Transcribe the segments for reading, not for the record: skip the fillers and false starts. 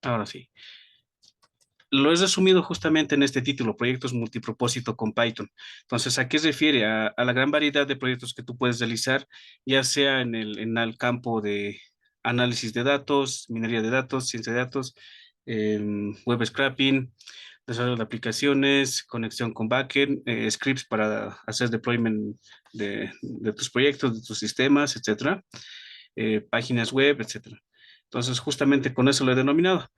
Ahora sí. Lo he resumido justamente en este título, proyectos multipropósito con Python. Entonces, ¿a qué se refiere? A la gran variedad de proyectos que tú puedes realizar, ya sea en el campo de análisis de datos, minería de datos, ciencia de datos, web scraping, desarrollo de aplicaciones, conexión con backend, scripts para hacer deployment de tus proyectos, de tus sistemas, etcétera, páginas web, etcétera. Entonces, justamente con eso lo he denominado.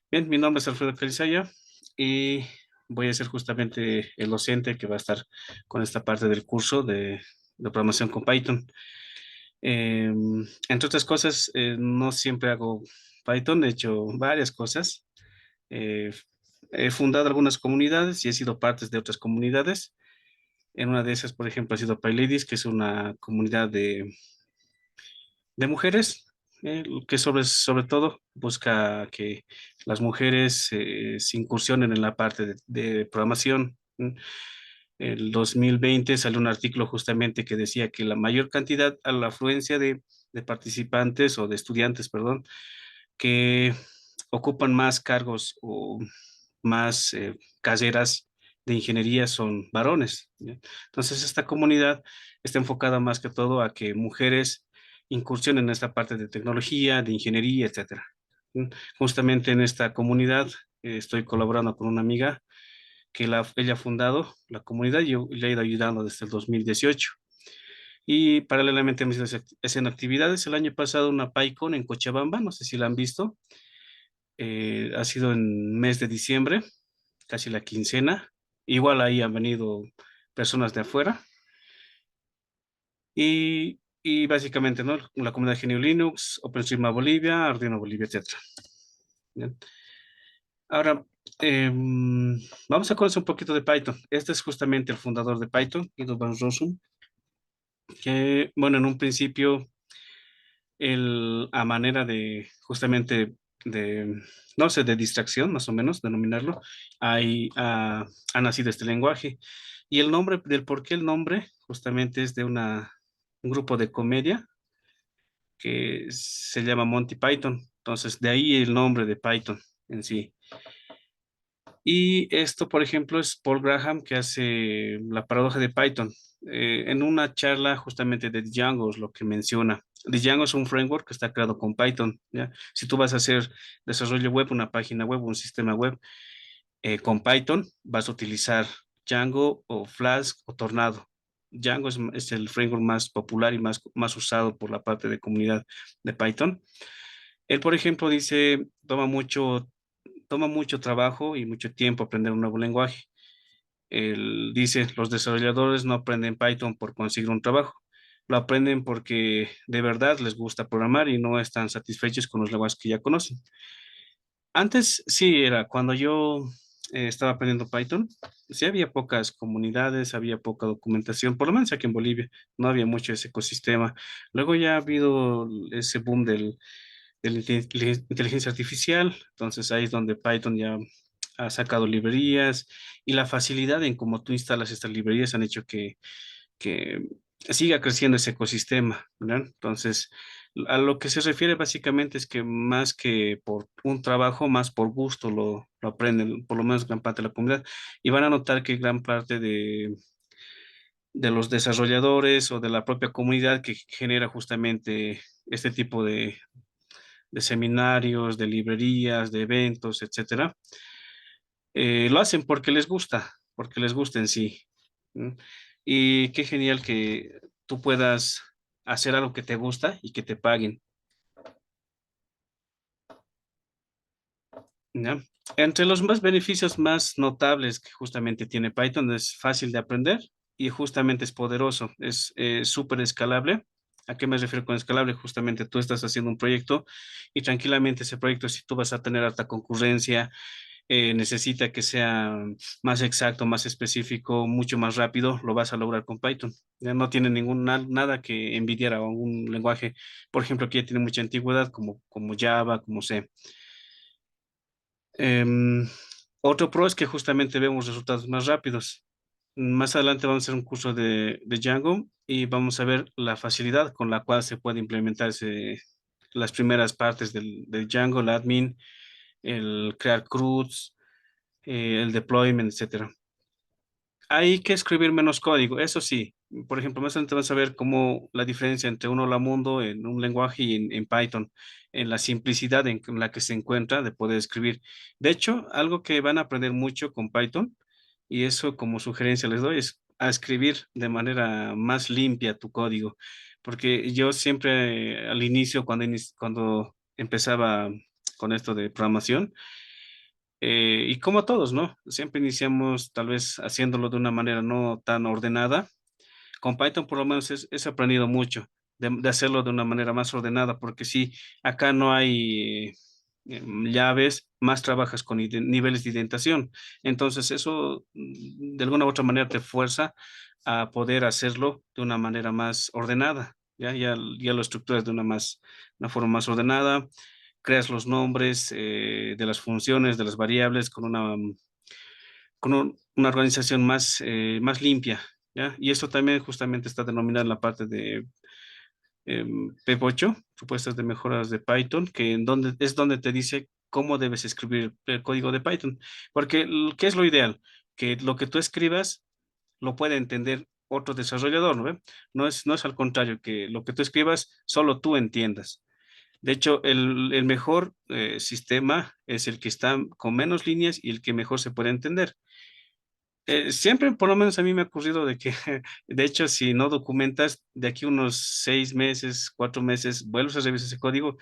Bien, mi nombre es Alfredo Calizaya y voy a ser justamente el docente que va a estar con esta parte del curso de programación con Python. Eh, Entre otras cosas, no siempre hago Python, he hecho varias cosas. Eh, He fundado algunas comunidades y he sido parte de otras comunidades. En una de esas, por ejemplo, ha sido PyLadies, que es una comunidad de mujeres, que sobre todo busca que las mujeres se incursionen en la parte de programación. El 2020 salió un artículo justamente que decía que la mayor cantidad a la afluencia de participantes o de estudiantes, perdón, que ocupan más cargos o más carreras de ingeniería son varones, ¿ya? Entonces, esta comunidad está enfocada más que todo a que mujeres incursionen en esta parte de tecnología, de ingeniería, etcétera. Justamente en esta comunidad estoy colaborando con una amiga que ella ha fundado la comunidad y yo le he ido ayudando desde el 2018. Y paralelamente hemos ido haciendo actividades. El año pasado una PyCon en Cochabamba, no sé si la han visto. Ha sido en mes de diciembre, casi la quincena. Igual ahí han venido personas de afuera y básicamente, ¿no? La comunidad GNU Linux, OpenStreetMap Bolivia, Arduino Bolivia, etcétera. Bien. Ahora, vamos a conocer un poquito de Python. Este es justamente el fundador de Python, Guido van Rossum, que, bueno, en un principio, a manera de justamente de, no sé, de distracción, más o menos, denominarlo, ha nacido este lenguaje. Y el nombre, del por qué el nombre, justamente es de un grupo de comedia que se llama Monty Python. Entonces, de ahí el nombre de Python en sí. Y esto, por ejemplo, es Paul Graham que hace la paradoja de Python. En una charla justamente de Django es lo que menciona. Django es un framework que está creado con Python, ¿ya? Si tú vas a hacer desarrollo web, una página web, un sistema web con Python, vas a utilizar Django o Flask o Tornado. Django es el framework más popular y más usado por la parte de comunidad de Python. Él, por ejemplo, dice, toma mucho trabajo y mucho tiempo aprender un nuevo lenguaje. Él dice, los desarrolladores no aprenden Python por conseguir un trabajo, lo aprenden porque de verdad les gusta programar y no están satisfechos con los lenguajes que ya conocen. Antes sí era, cuando yo estaba aprendiendo Python, sí había pocas comunidades, había poca documentación, por lo menos aquí en Bolivia, no había mucho ese ecosistema. Luego ya ha habido ese boom de la inteligencia artificial, entonces ahí es donde Python ya ha sacado librerías y la facilidad en cómo tú instalas estas librerías han hecho que siga creciendo ese ecosistema, ¿verdad? Entonces, a lo que se refiere básicamente es que más que por un trabajo, más por gusto lo aprenden, por lo menos gran parte de la comunidad, y van a notar que gran parte de los desarrolladores o de la propia comunidad que genera justamente este tipo de seminarios, de librerías, de eventos, etcétera, lo hacen porque les gusta en sí. ¿No? Y qué genial que tú puedas hacer algo que te gusta y que te paguen. ¿Ya? Entre los más beneficios más notables que justamente tiene Python es fácil de aprender y justamente es poderoso, es súper escalable. ¿A qué me refiero con escalable? Justamente tú estás haciendo un proyecto y tranquilamente ese proyecto, si tú vas a tener alta concurrencia, necesita que sea más exacto, más específico, mucho más rápido, lo vas a lograr con Python. Ya no tiene nada que envidiar a un lenguaje, por ejemplo, que ya tiene mucha antigüedad, como Java, como C. Em, Otro pro es que justamente vemos resultados más rápidos. Más adelante vamos a hacer un curso de Django y vamos a ver la facilidad con la cual se puede implementar las primeras partes del Django, la admin, el crear CRUDs, el deployment, etcétera. Hay que escribir menos código, eso sí. Por ejemplo, más adelante vas a ver cómo la diferencia entre un Hola Mundo en un lenguaje y en Python, en la simplicidad en la que se encuentra de poder escribir. De hecho, algo que van a aprender mucho con Python, y eso como sugerencia les doy, es a escribir de manera más limpia tu código. Porque yo siempre al inicio, cuando empezaba con esto de programación, y como todos, ¿no? Siempre iniciamos tal vez haciéndolo de una manera no tan ordenada. Con Python por lo menos es aprendido mucho de hacerlo de una manera más ordenada, porque si acá no hay llaves, más trabajas con niveles de indentación. Entonces eso de alguna u otra manera te fuerza a poder hacerlo de una manera más ordenada. Ya lo estructuras de una forma más ordenada, creas los nombres de las funciones, de las variables con una organización más limpia, ¿ya? Y esto también justamente está denominado en la parte de PEP 8, propuestas de mejoras de Python, es donde te dice cómo debes escribir el código de Python. Porque, ¿qué es lo ideal? Que lo que tú escribas lo puede entender otro desarrollador, ¿no ve? No es al contrario, que lo que tú escribas solo tú entiendas. De hecho, el mejor sistema es el que está con menos líneas y el que mejor se puede entender. Siempre, por lo menos a mí me ha ocurrido de que, de hecho, si no documentas, de aquí unos 6 meses, 4 meses, vuelves a revisar ese código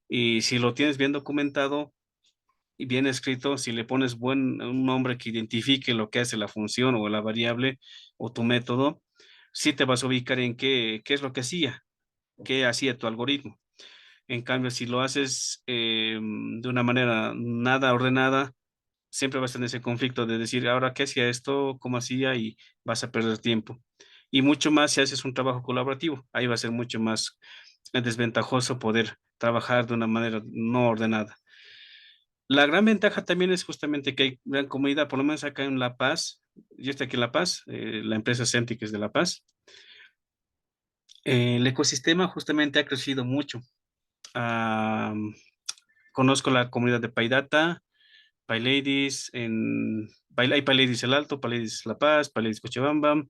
y si lo tienes bien documentado y bien escrito, si le pones un nombre que identifique lo que hace la función o la variable o tu método, sí te vas a ubicar en qué es lo que qué hacía tu algoritmo. En cambio, si lo haces de una manera nada ordenada, siempre vas a tener ese conflicto de decir, ahora, ¿qué hacía esto? ¿Cómo hacía? Y vas a perder tiempo. Y mucho más si haces un trabajo colaborativo. Ahí va a ser mucho más desventajoso poder trabajar de una manera no ordenada. La gran ventaja también es justamente que hay gran comunidad, por lo menos acá en La Paz. Yo estoy aquí en La Paz, la empresa Centric es de La Paz. El ecosistema justamente ha crecido mucho. Ah, conozco la comunidad de PyData, PyLadies, hay PyLadies El Alto, PyLadies La Paz, PyLadies Cochabamba.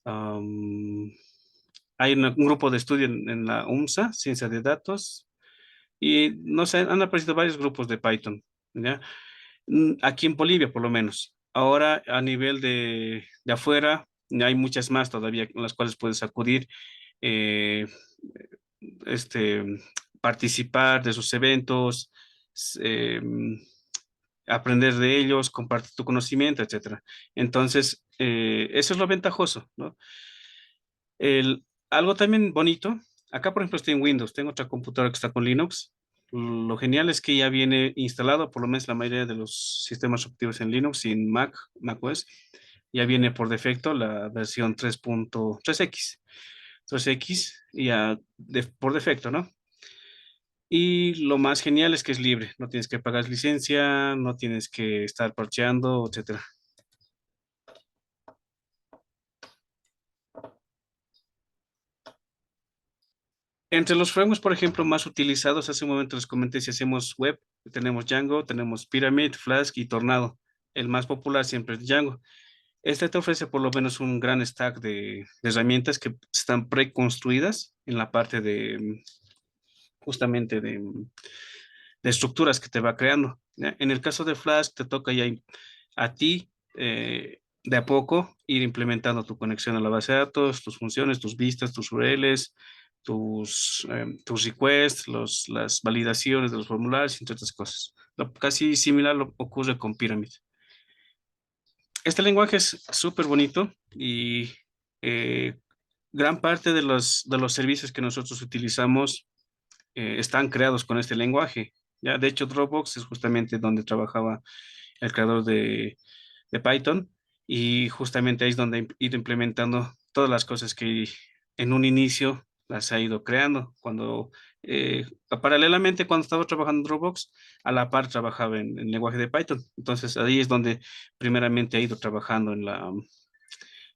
Am, hay un grupo de estudio en la UMSA, Ciencia de Datos, y no sé, han aparecido varios grupos de Python, ¿ya? Aquí en Bolivia, por lo menos. Ahora, a nivel de afuera, hay muchas más todavía en las cuales puedes acudir, eh, este, participar de sus eventos, aprender de ellos, compartir tu conocimiento, etcétera. Entonces, eso es lo ventajoso, ¿no? Algo también bonito, acá por ejemplo estoy en Windows, tengo otra computadora que está con Linux. Lo genial es que ya viene instalado, por lo menos la mayoría de los sistemas operativos en Linux y en macOS, ya viene por defecto la versión 3.3x, 3x, ya por defecto, ¿no? Y lo más genial es que es libre, no tienes que pagar licencia, no tienes que estar parcheando, etcétera. Entre los frameworks, por ejemplo, más utilizados, hace un momento les comenté si hacemos web, tenemos Django, tenemos Pyramid, Flask y Tornado. El más popular siempre es Django. Este te ofrece por lo menos un gran stack de herramientas que están preconstruidas en la parte justamente de estructuras que te va creando, ¿ya? En el caso de Flask, te toca ya a ti de a poco ir implementando tu conexión a la base de datos, tus funciones, tus vistas, tus URLs, tus requests, las validaciones de los formularios, entre otras cosas. Casi similar lo ocurre con Pyramid. Este lenguaje es súper bonito y eh, gran parte de los servicios que nosotros utilizamos están creados con este lenguaje. ¿Ya? De hecho, Dropbox es justamente donde trabajaba el creador de Python y justamente ahí es donde he ido implementando todas las cosas que en un inicio las ha ido creando. Paralelamente, cuando estaba trabajando en Dropbox, a la par trabajaba en lenguaje de Python. Entonces, ahí es donde primeramente he ido trabajando en la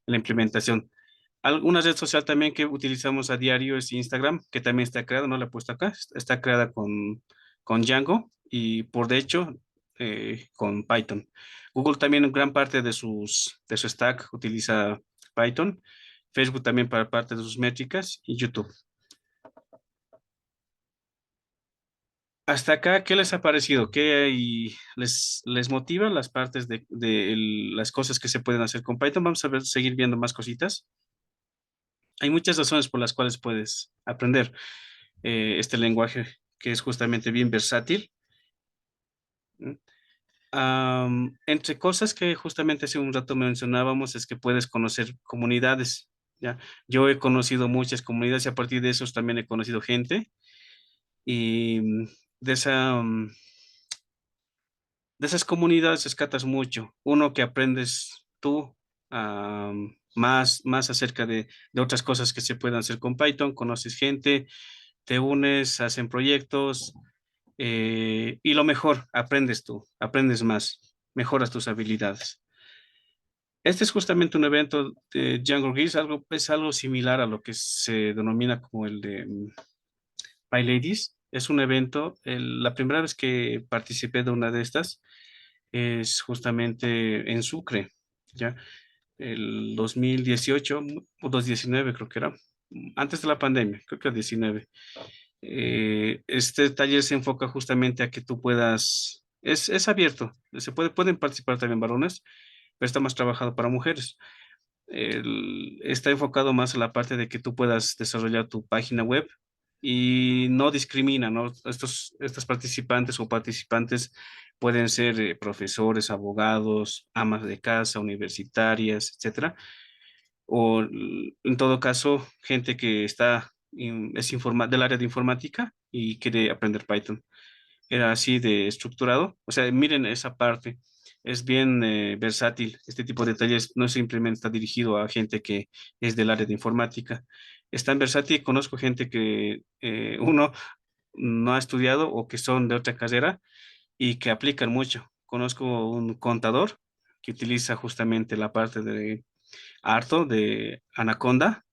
implementación. Una red social también que utilizamos a diario es Instagram, que también está creada, no la he puesto acá, está creada con Django y por de hecho con Python. Google también en gran parte de su stack utiliza Python, Facebook también para parte de sus métricas y YouTube. Hasta acá, ¿qué les ha parecido? Les motiva las partes las cosas que se pueden hacer con Python? Vamos a ver, seguir viendo más cositas. Hay muchas razones por las cuales puedes aprender este lenguaje que es justamente bien versátil. ¿Mm? Entre cosas que justamente hace un rato mencionábamos es que puedes conocer comunidades, ¿ya? Yo he conocido muchas comunidades y a partir de esos también he conocido gente y de esa, de esas comunidades rescatas mucho. Uno que aprendes tú más acerca de otras cosas que se pueden hacer con Python, conoces gente, te unes, hacen proyectos y lo mejor, aprendes tú, aprendes más, mejoras tus habilidades. Este es justamente un evento de Django Geeks, es algo similar a lo que se denomina como el de PyLadies. Es un evento, la primera vez que participé de una de estas es justamente en Sucre, ¿ya? El 2018 o 2019 creo que era, antes de la pandemia, creo que el 19. Este taller se enfoca justamente a que tú puedas, es abierto, pueden participar también varones, pero está más trabajado para mujeres. Está enfocado más a la parte de que tú puedas desarrollar tu página web y no discrimina, ¿no? Estos participantes o participantes pueden ser profesores, abogados, amas de casa, universitarias, etcétera. O en todo caso, gente que del área de informática y quiere aprender Python. Era así de estructurado. O sea, miren esa parte. Es bien versátil. Este tipo de talleres no simplemente está dirigido a gente que es del área de informática. Es tan versátil. Conozco gente que uno no ha estudiado o que son de otra carrera y que aplican mucho. Conozco un contador que utiliza justamente la parte de Arto, de Anaconda,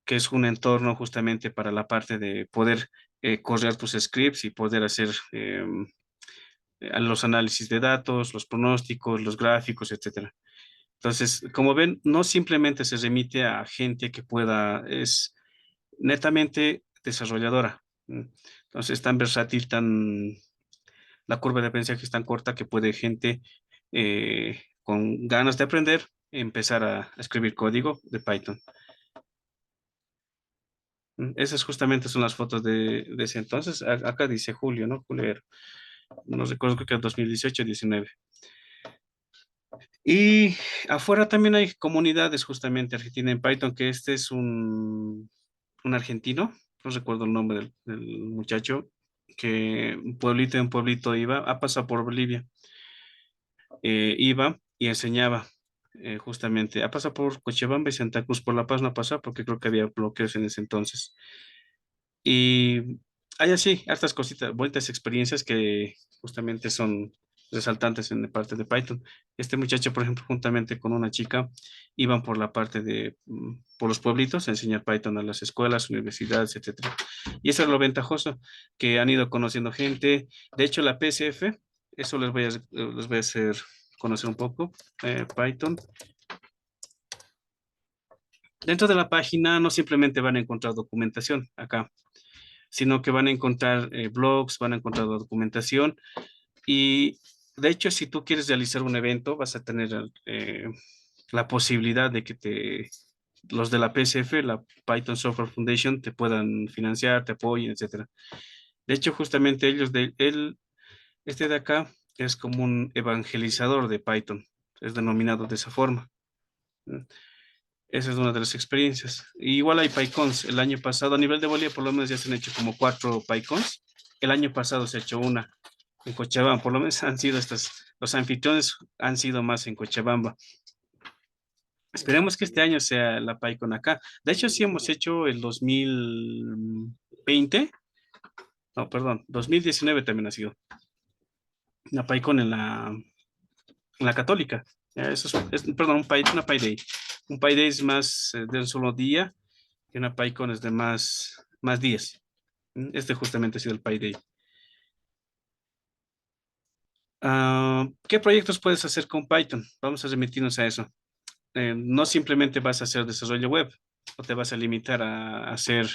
que es un entorno justamente para la parte de poder correr tus scripts y poder hacer los análisis de datos, los pronósticos, los gráficos, etcétera. Entonces, como ven, no simplemente se remite a gente que es netamente desarrolladora. Entonces, es tan versátil, la curva de aprendizaje es tan corta que puede gente con ganas de aprender empezar a escribir código de Python. Esas justamente son las fotos de ese entonces. Acá dice Julio, ¿no? Julio era. No recuerdo, creo que era 2018, 19. Y afuera también hay comunidades justamente argentina en Python, que este es un argentino, no recuerdo el nombre del muchacho, que un pueblito en pueblito iba, ha pasado por Bolivia, iba y enseñaba justamente, ha pasado por Cochabamba y Santa Cruz, por La Paz no ha pasado porque creo que había bloqueos en ese entonces. Y hay así, hartas cositas, bonitas experiencias que justamente son resaltantes en la parte de Python. Este muchacho, por ejemplo, juntamente con una chica, iban por la parte por los pueblitos a enseñar Python a las escuelas, universidades, etcétera. Y eso es lo ventajoso, que han ido conociendo gente. De hecho, la PSF, eso les voy a hacer conocer un poco, Python. Dentro de la página no simplemente van a encontrar documentación acá, sino que van a encontrar blogs, van a encontrar documentación y de hecho si tú quieres realizar un evento vas a tener la posibilidad de que los de la PSF, la Python Software Foundation, te puedan financiar, te apoyen, etcétera. De hecho, justamente este de acá es como un evangelizador de Python, es denominado de esa forma. Esa es una de las experiencias. Igual hay PyCons. El año pasado, a nivel de Bolivia, por lo menos ya se han hecho como 4 PyCons. El año pasado se ha hecho una en Cochabamba. Por lo menos han sido los anfitriones han sido más en Cochabamba. Esperemos que este año sea la PyCon acá. De hecho, sí hemos hecho el 2020. No, perdón, 2019 también ha sido la PyCon en la Católica. Eso perdón, una PyDay. Un PyDay es más de un solo día y una PyCon es de más días. Este justamente ha sido el PyDay. ¿Qué proyectos puedes hacer con Python? Vamos a remitirnos a eso. No simplemente vas a hacer desarrollo web o te vas a limitar a hacer,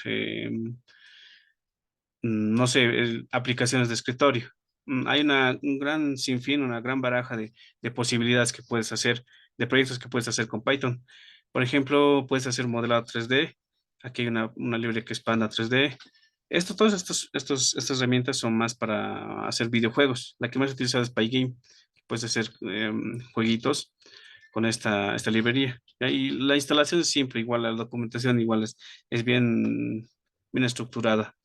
no sé, aplicaciones de escritorio. Hay un gran sinfín, una gran baraja de posibilidades que puedes hacer, de proyectos que puedes hacer con Python. Por ejemplo, puedes hacer modelado 3D. Aquí hay una librería que es Panda 3D. Todas estas herramientas son más para hacer videojuegos. La que más utilizada es Pygame. Puedes hacer jueguitos con esta librería. ¿Ya? Y la instalación es simple, igual la documentación igual es bien estructurada.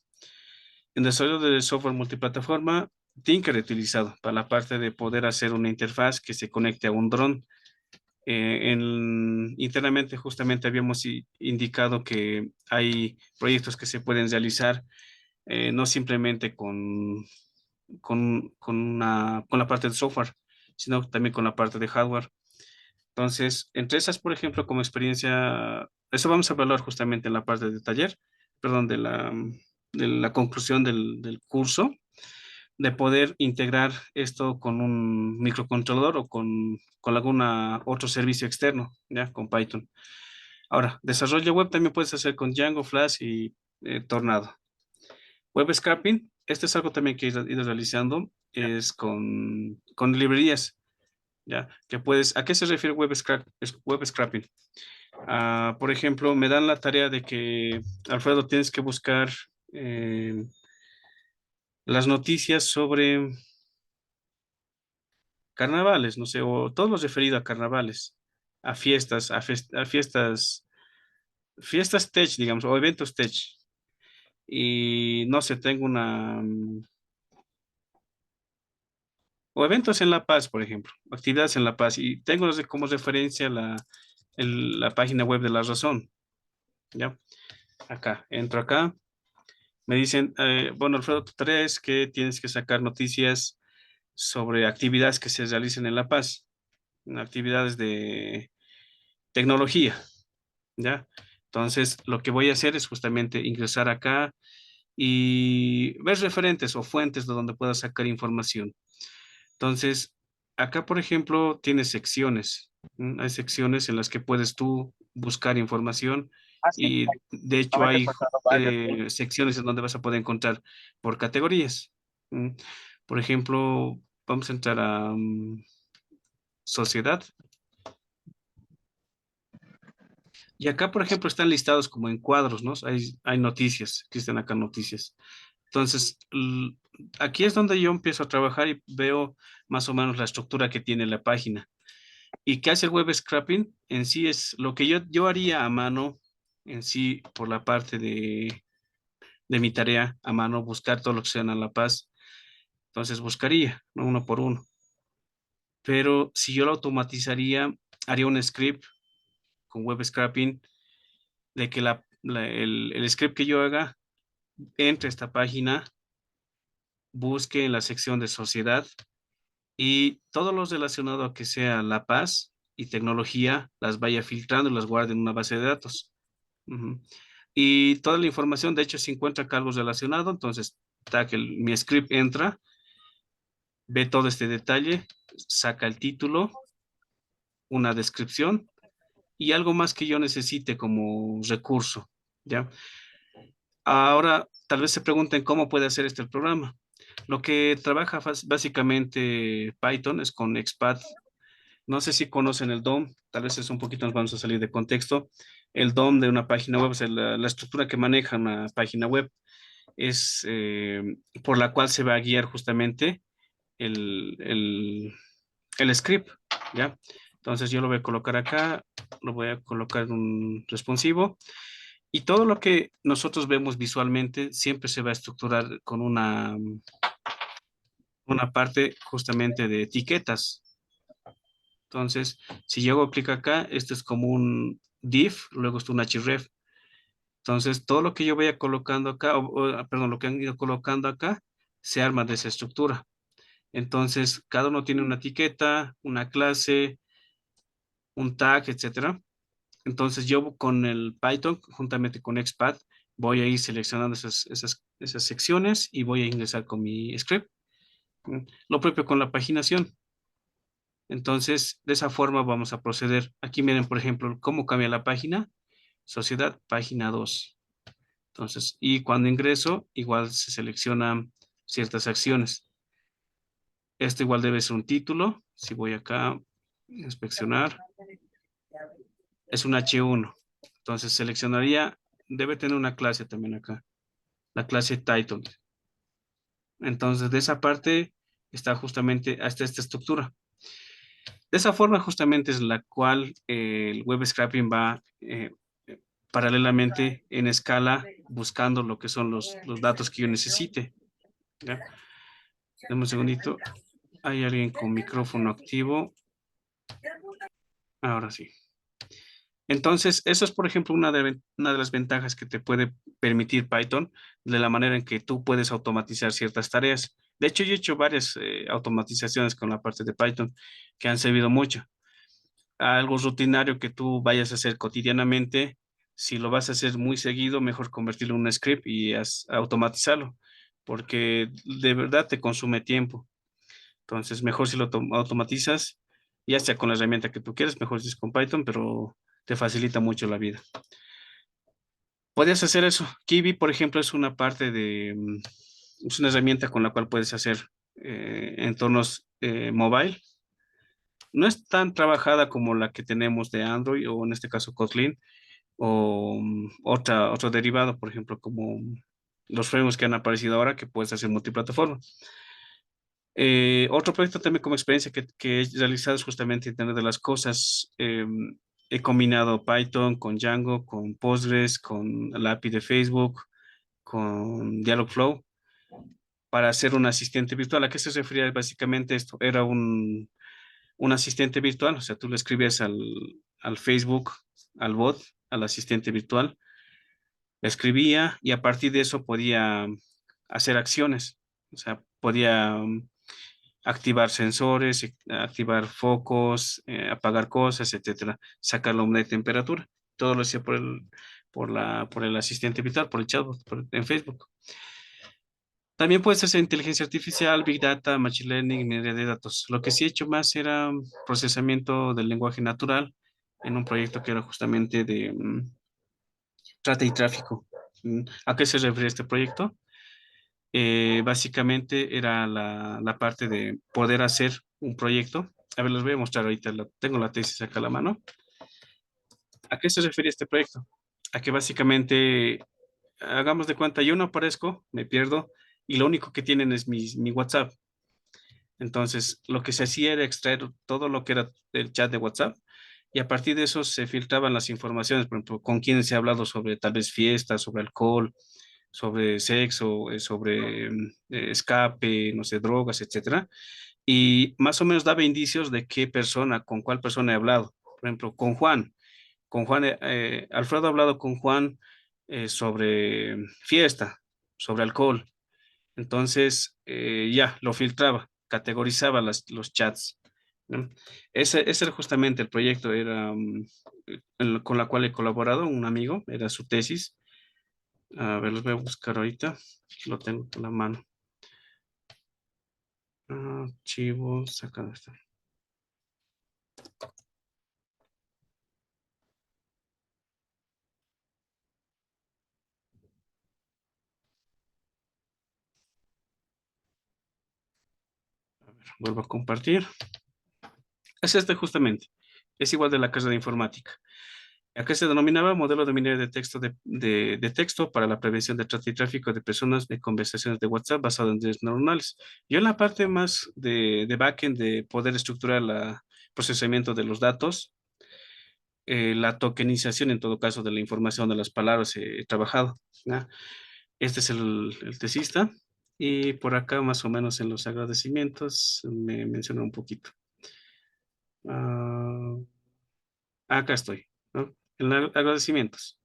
En desarrollo de software multiplataforma, Tinker he utilizado para la parte de poder hacer una interfaz que se conecte a un dron. Internamente justamente habíamos indicado que hay proyectos que se pueden realizar no simplemente con la parte de software, sino también con la parte de hardware. Entonces, entre esas, por ejemplo, como experiencia, eso vamos a evaluar justamente en la parte de taller, perdón, de la conclusión del curso, de poder integrar esto con un microcontrolador o con alguna otro servicio externo, ya, con Python. Ahora, desarrollo web también puedes hacer con Django, Flash y Tornado. Web scraping, este es algo también que he ido realizando, es con librerías, ¿ya? Que puedes, ¿a qué se refiere web scraping? Por ejemplo, me dan la tarea de que, Alfredo, tienes que buscar eh, las noticias sobre carnavales, no sé, o todo lo referido a carnavales, a fiestas, fiestas tech, digamos, o eventos tech. Y no sé, tengo o eventos en La Paz, por ejemplo, actividades en La Paz, y tengo como referencia la página web de La Razón, ¿ya? Acá, entro acá, me dicen, bueno, Alfredo, tu tarea es que tienes que sacar noticias sobre actividades que se realicen en La Paz, actividades de tecnología, ¿ya? Entonces, lo que voy a hacer es justamente ingresar acá y ver referentes o fuentes de donde pueda sacar información. Entonces, acá, por ejemplo, tienes secciones. Hay secciones en las que puedes tú buscar información Ah, sí, y de no hecho me he hay pasado varios. secciones en donde vas a poder encontrar por categorías. ¿Mm? Por ejemplo, vamos a entrar a sociedad. Y acá, por ejemplo, están listados como en cuadros, ¿no? Hay noticias, existen acá noticias. Entonces, aquí es donde yo empiezo a trabajar y veo más o menos la estructura que tiene la página. ¿Y qué hace el web scraping? En sí es lo que yo haría a mano, en sí, por la parte de mi tarea, a mano, buscar todo lo que sea en La Paz. Entonces buscaría, ¿no? Uno por uno. Pero si yo lo automatizaría, haría un script con web scraping de que el script que yo haga entre a esta página, busque en la sección de sociedad y todo lo relacionado a que sea La Paz y tecnología, las vaya filtrando y las guarde en una base de datos. Ujú. Y toda la información, de hecho, si encuentra algo relacionado, entonces, mi script entra, ve todo este detalle, saca el título, una descripción y algo más que yo necesite como recurso, ¿ya? Ahora, tal vez se pregunten cómo puede hacer este el programa. Lo que trabaja básicamente Python es con XPath. No sé si conocen el DOM, tal vez es un poquito, nos vamos a salir de contexto. El DOM de una página web, o sea, la estructura que maneja una página web es por la cual se va a guiar justamente el, el, el script, ¿ya? Entonces yo lo voy a colocar acá, lo voy a colocar en un responsivo y todo lo que nosotros vemos visualmente siempre se va a estructurar con una parte justamente de etiquetas. Entonces, si yo hago clic acá, esto es como un div, luego está un href. Entonces, todo lo que yo vaya colocando acá, perdón, lo que han ido colocando acá, se arma de esa estructura. Entonces, cada uno tiene una etiqueta, una clase, un tag, etcétera. Entonces, yo con el Python, juntamente con XPath, voy a ir seleccionando esas secciones y voy a ingresar con mi script. Lo propio con la paginación. Entonces, de esa forma vamos a proceder. Aquí miren, por ejemplo, cómo cambia la página. Sociedad, página 2. Entonces, y cuando ingreso, igual se seleccionan ciertas acciones. Esto igual debe ser un título. Si voy acá, inspeccionar, es un H1. Entonces, seleccionaría, debe tener una clase también acá, la clase title. Entonces, de esa parte está justamente hasta esta estructura. De esa forma justamente es la cual el web scraping va paralelamente en escala buscando lo que son los datos que yo necesite. ¿Ya? Dame un segundito. Hay alguien con micrófono activo. Ahora sí. Entonces, eso es, por ejemplo, una de las ventajas que te puede permitir Python de la manera en que tú puedes automatizar ciertas tareas. De hecho, yo he hecho varias automatizaciones con la parte de Python que han servido mucho. Algo rutinario que tú vayas a hacer cotidianamente, si lo vas a hacer muy seguido, mejor convertirlo en un script y automatizarlo, porque de verdad te consume tiempo. Entonces, mejor si lo automatizas, ya sea con la herramienta que tú quieras, mejor si es con Python, pero te facilita mucho la vida. Podrías hacer eso. Kiwi, por ejemplo, es una parte es una herramienta con la cual puedes hacer entornos mobile. No es tan trabajada como la que tenemos de Android o en este caso Kotlin o otro derivado, por ejemplo, como los frameworks que han aparecido ahora que puedes hacer multiplataforma. Otro proyecto también como experiencia que he realizado es justamente Internet de las Cosas. He combinado Python con Django, con Postgres, con la API de Facebook, con Dialogflow para hacer un asistente virtual. ¿A qué se refería básicamente esto? Era un asistente virtual, o sea, tú le escribías al Facebook, al bot, al asistente virtual, le escribía y a partir de eso podía hacer acciones, o sea, podía activar sensores, activar focos, apagar cosas, etcétera, sacar la de temperatura. Todo lo hacía por el asistente virtual, por el chatbot, en Facebook. También puedes hacer inteligencia artificial, Big Data, Machine Learning, minería de datos. Lo que sí he hecho más era procesamiento del lenguaje natural en un proyecto que era justamente de trata y tráfico. ¿A qué se refiere este proyecto? Básicamente era la parte de poder hacer un proyecto. A ver, les voy a mostrar ahorita, tengo la tesis acá a la mano. ¿A qué se refiere este proyecto? A que básicamente, hagamos de cuenta, yo no aparezco, me pierdo, y lo único que tienen es mi WhatsApp. Entonces, lo que se hacía era extraer todo lo que era el chat de WhatsApp y a partir de eso se filtraban las informaciones, por ejemplo, con quién se ha hablado sobre tal vez fiestas, sobre alcohol, sobre sexo, sobre escape, no sé, drogas, etcétera. Y más o menos daba indicios de qué persona, con cuál persona he hablado. Por ejemplo, con Juan. Con Juan, Alfredo ha hablado con Juan sobre fiesta, sobre alcohol. Entonces, ya, lo filtraba, categorizaba los chats, ¿no? Ese era justamente el proyecto, era con la cual he colaborado, un amigo, era su tesis. A ver, los voy a buscar ahorita, lo tengo en la mano. Archivos, acá está. A ver, vuelvo a compartir. Es este justamente, es igual de la casa de informática. Acá se denominaba modelo de minería de texto de texto para la prevención de trata y tráfico de personas de conversaciones de WhatsApp basado en redes neuronales. Yo en la parte más de backend de poder estructurar el procesamiento de los datos, la tokenización en todo caso de la información de las palabras he trabajado, ¿ya? Este es el tesista y por acá más o menos en los agradecimientos me menciona un poquito. Ah, acá estoy, ¿no? En los agradecimientos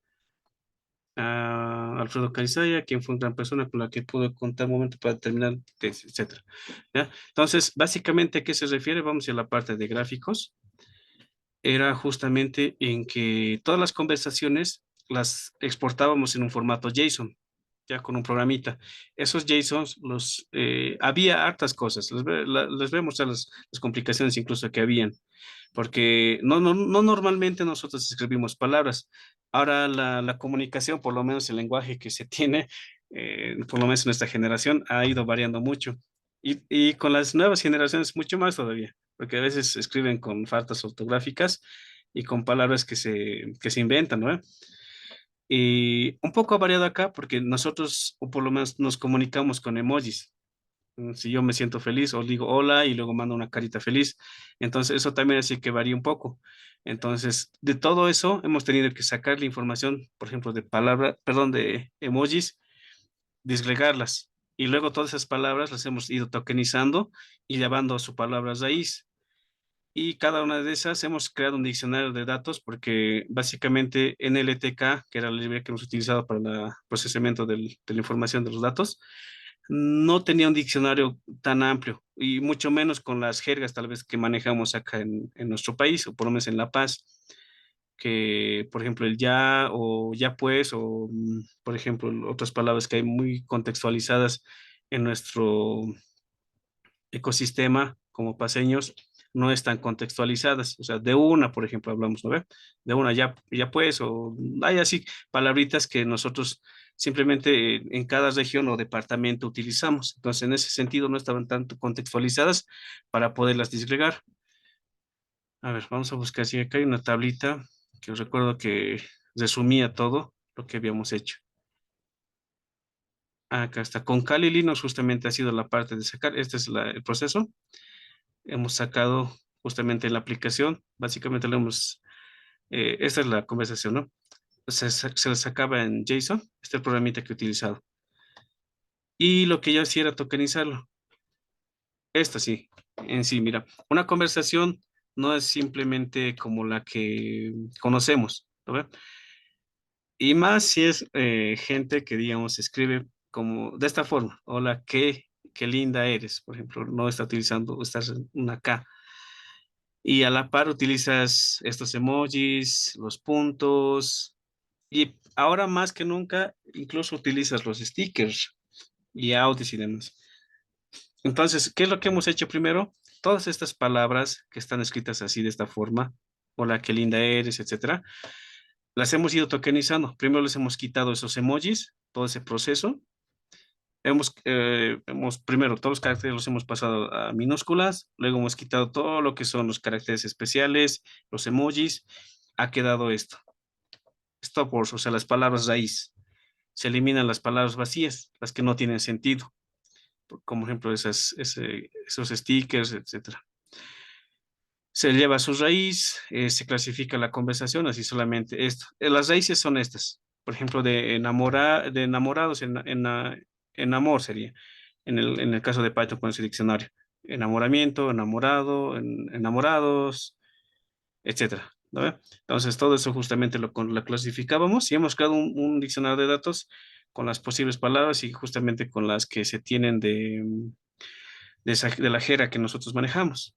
a Alfredo Carizaya, quien fue una gran persona con la que pude contar un momento para terminar, etcétera. ¿Ya? Entonces, básicamente, ¿a qué se refiere? Vamos a la parte de gráficos. Era justamente en que todas las conversaciones las exportábamos en un formato JSON. ya con un programita. Esos JSONs, había hartas cosas. Les voy a mostrar las complicaciones incluso que habían, porque no normalmente nosotros escribimos palabras. Ahora la comunicación, por lo menos el lenguaje que se tiene, por lo menos en nuestra generación, ha ido variando mucho. Y con las nuevas generaciones mucho más todavía, porque a veces escriben con faltas ortográficas y con palabras que se inventan, ¿no? Y un poco ha variado acá porque nosotros, o por lo menos, nos comunicamos con emojis. Si yo me siento feliz o digo hola y luego mando una carita feliz. Entonces, eso también hace que varíe un poco. Entonces, de todo eso hemos tenido que sacar la información, por ejemplo, de emojis, disgregarlas. Y luego todas esas palabras las hemos ido tokenizando y llevando a su palabra raíz. Y cada una de esas hemos creado un diccionario de datos porque básicamente NLTK, que era la librería que hemos utilizado para el procesamiento de la información de los datos, no tenía un diccionario tan amplio y mucho menos con las jergas tal vez que manejamos acá en nuestro país o por lo menos en La Paz, que por ejemplo el ya o ya pues o por ejemplo otras palabras que hay muy contextualizadas en nuestro ecosistema como paseños no están contextualizadas. O sea, de una, por ejemplo, hablamos, ¿no ve? De una, ya pues, o hay así palabritas que nosotros simplemente en cada región o departamento utilizamos. Entonces, en ese sentido, no estaban tanto contextualizadas para poderlas disgregar. A ver, vamos a buscar si acá hay una tablita que os recuerdo que resumía todo lo que habíamos hecho. Acá está. Con Kali Linux justamente ha sido la parte de sacar. Este es el proceso. Hemos sacado justamente la aplicación, básicamente esta es la conversación, ¿no? Se la sacaba en JSON, este es el programita que he utilizado. Y lo que yo hacía era tokenizarlo. Esto sí, en sí, mira, una conversación no es simplemente como la que conocemos, ¿no ve? Y más si es gente que, digamos, escribe como de esta forma, hola, qué linda eres, por ejemplo, no está utilizando, estás en una K. Y a la par utilizas estos emojis, los puntos, y ahora más que nunca incluso utilizas los stickers y audios y demás. Entonces, ¿qué es lo que hemos hecho primero? Todas estas palabras que están escritas así de esta forma, hola, qué linda eres, etcétera, las hemos ido tokenizando. Primero les hemos quitado esos emojis, todo ese proceso. Primero, todos los caracteres los hemos pasado a minúsculas, luego hemos quitado todo lo que son los caracteres especiales, los emojis, ha quedado esto, stop words, o sea, las palabras raíz. Se eliminan las palabras vacías, las que no tienen sentido, como ejemplo esos stickers, etcétera. Se lleva su raíz, se clasifica la conversación, así solamente esto. Las raíces son estas, por ejemplo, de enamorados en amor sería, en el caso de Python con ese diccionario. Enamoramiento, enamorado, enamorados, etcétera. ¿No ve? Entonces, todo eso justamente lo clasificábamos y hemos creado un diccionario de datos con las posibles palabras y justamente con las que se tienen de la jera que nosotros manejamos.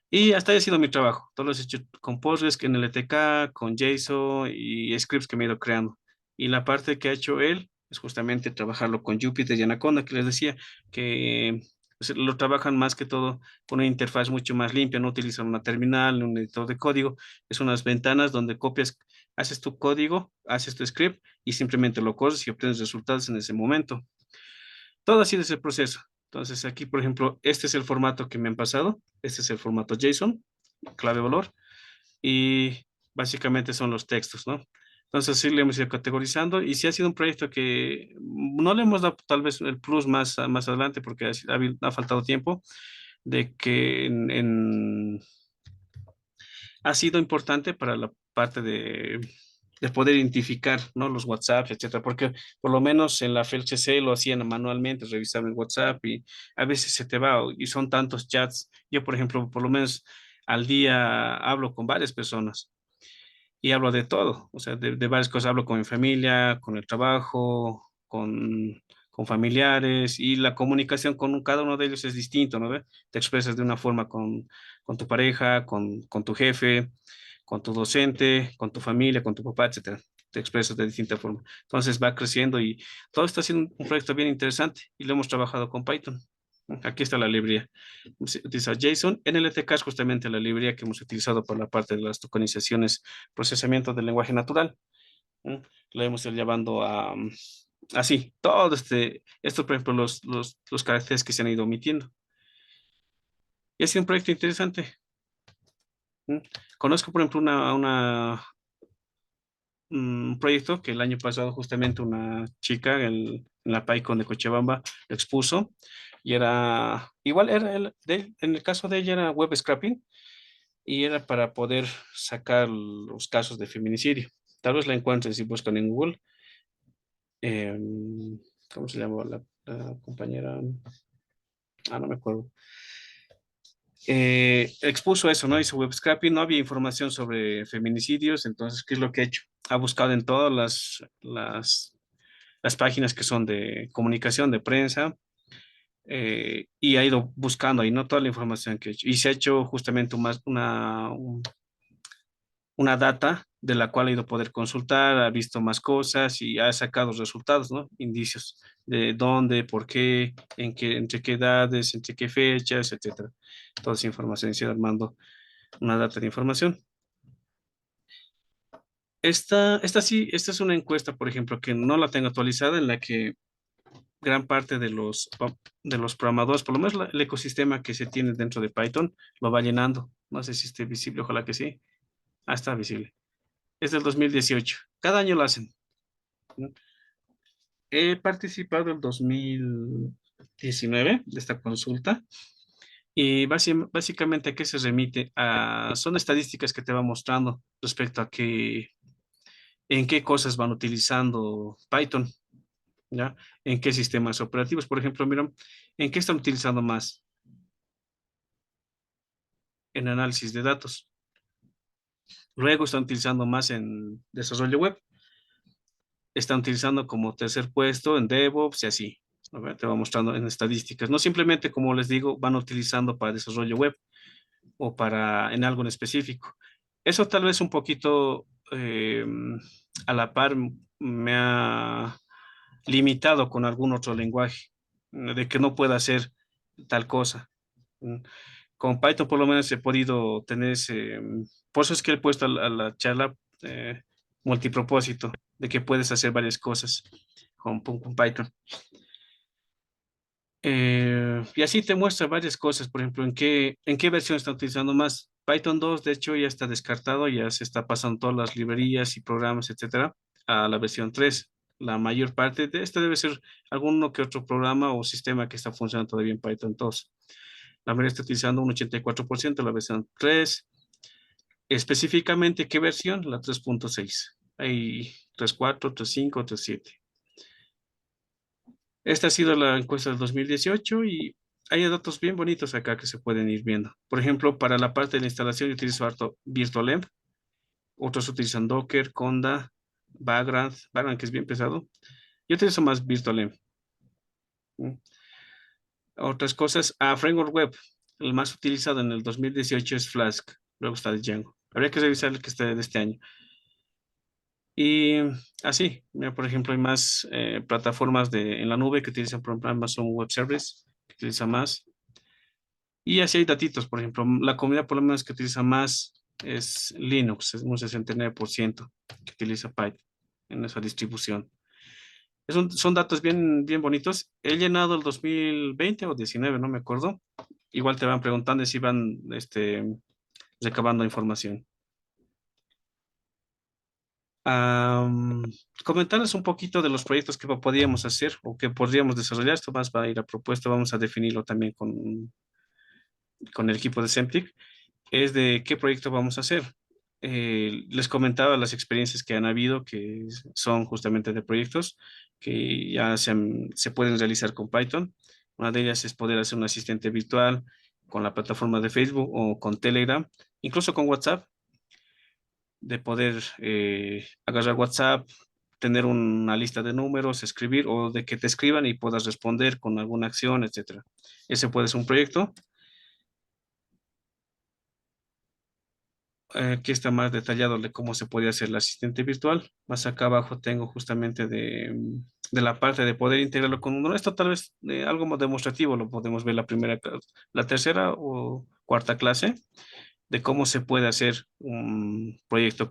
Y hasta ahí ha sido mi trabajo. Todo lo he hecho con Postgres, en LTK, con JSON y scripts que me he ido creando. Y la parte que ha hecho él es justamente trabajarlo con Jupyter y Anaconda, que les decía que pues, lo trabajan más que todo con una interfaz mucho más limpia, no utilizan una terminal, un editor de código, es unas ventanas donde copias, haces tu código, haces tu script y simplemente lo corres y obtienes resultados en ese momento. Todo así es el proceso. Entonces, aquí, por ejemplo, este es el formato que me han pasado. Este es el formato JSON, clave valor, y básicamente son los textos, ¿no? Entonces, sí le hemos ido categorizando y sí ha sido un proyecto que no le hemos dado tal vez el plus más adelante porque ha faltado tiempo, de que ha sido importante para la parte de poder identificar, ¿no? Los WhatsApp, etcétera, porque por lo menos en la FLCC lo hacían manualmente, revisaban el WhatsApp y a veces se te va y son tantos chats. Yo, por ejemplo, por lo menos al día hablo con varias personas y hablo de todo, o sea, de varias cosas. Hablo con mi familia, con el trabajo, con familiares y la comunicación con cada uno de ellos es distinto, ¿no ve? Te expresas de una forma con tu pareja, con tu jefe, con tu docente, con tu familia, con tu papá, etcétera. te expresas de distinta forma. Entonces va creciendo y todo está siendo un proyecto bien interesante y lo hemos trabajado con Python. Aquí está la librería. Se utiliza JSON. NLTK es justamente la librería que hemos utilizado para la parte de las tokenizaciones, procesamiento del lenguaje natural. ¿No? Lo hemos ido llevando a, así, todo esto, por ejemplo, los caracteres que se han ido omitiendo. Y ha sido un proyecto interesante. ¿No? Conozco, por ejemplo, un proyecto que el año pasado justamente una chica en la PyCon de Cochabamba lo expuso y era, igual era, en el caso de ella era web scraping y era para poder sacar los casos de feminicidio. Tal vez la encuentres si buscan en Google. ¿Cómo se llama la compañera? No me acuerdo. Expuso eso, ¿no? Hizo web scraping, no había información sobre feminicidios, entonces, ¿qué es lo que ha hecho? Ha buscado en todas las páginas que son de comunicación, de prensa, y ha ido buscando ahí, ¿no? Toda la información que ha hecho. Y se ha hecho justamente una data de la cual ha ido a poder consultar, ha visto más cosas y ha sacado resultados, ¿no? Indicios de dónde, por qué, entre qué edades, entre qué fechas, etcétera. Toda esa información se ha ido armando una data de información. Esta es una encuesta, por ejemplo, que no la tengo actualizada, en la que gran parte de los programadores, por lo menos el ecosistema que se tiene dentro de Python, lo va llenando. No sé si esté visible, ojalá que sí. Está visible. Es del 2018. Cada año lo hacen. ¿No? He participado en 2019 de esta consulta y básicamente a qué se remite. Son estadísticas que te va mostrando respecto a en qué cosas van utilizando Python, ¿ya? En qué sistemas operativos. Por ejemplo, mira, ¿en qué están utilizando más? En análisis de datos. Luego están utilizando más en desarrollo web. Están utilizando como tercer puesto en DevOps y así. A ver, te va mostrando en estadísticas. No simplemente, como les digo, van utilizando para desarrollo web o para en algo en específico. Eso tal vez un poquito a la par me ha limitado con algún otro lenguaje, de que no pueda hacer tal cosa. Mm. Con Python por lo menos he podido tener por eso es que he puesto a la charla multipropósito, de que puedes hacer varias cosas con Python. Y así te muestra varias cosas, por ejemplo, en qué versión está utilizando más. Python 2, de hecho, ya está descartado, ya se está pasando todas las librerías y programas, etcétera, a la versión 3. La mayor parte de esta debe ser alguno que otro programa o sistema que está funcionando todavía en Python 2. La mayoría está utilizando un 84% la versión 3. Específicamente, ¿qué versión? La 3.6. Hay 3.4, 3.5, 3.7. Esta ha sido la encuesta del 2018 y hay datos bien bonitos acá que se pueden ir viendo. Por ejemplo, para la parte de la instalación yo utilizo harto VirtualEnv, otros utilizan Docker, Conda, Vagrant que es bien pesado. Yo utilizo más VirtualEnv. ¿Mm? Otras cosas, Framework Web, el más utilizado en el 2018 es Flask, luego está Django. Habría que revisar el que está de este año. Y así, mira, por ejemplo, hay más plataformas en la nube que utilizan, por ejemplo, Amazon Web Service, que utiliza más. Y así hay datitos, por ejemplo, la comunidad por lo menos que utiliza más es Linux, es un 69% que utiliza Python en esa distribución. Son datos bien, bien bonitos. He llenado el 2020 o 19, no me acuerdo. Igual te van preguntando si van recabando información. Am, Comentarles un poquito de los proyectos que podríamos hacer o que podríamos desarrollar. Esto más va a ir a propuesta, vamos a definirlo también con el equipo de Semtic. Es de qué proyecto vamos a hacer. Les comentaba las experiencias que han habido, que son justamente de proyectos que ya se pueden realizar con Python. Una de ellas es poder hacer un asistente virtual con la plataforma de Facebook o con Telegram, incluso con WhatsApp, de poder agarrar WhatsApp, tener una lista de números, escribir o de que te escriban y puedas responder con alguna acción, etcétera. Ese puede ser un proyecto. aquí está más detallado de cómo se puede hacer el asistente virtual. Más acá abajo tengo justamente de la parte de poder integrarlo con uno. Esto tal vez algo más demostrativo lo podemos ver la primera, la tercera o cuarta clase de cómo se puede hacer un proyecto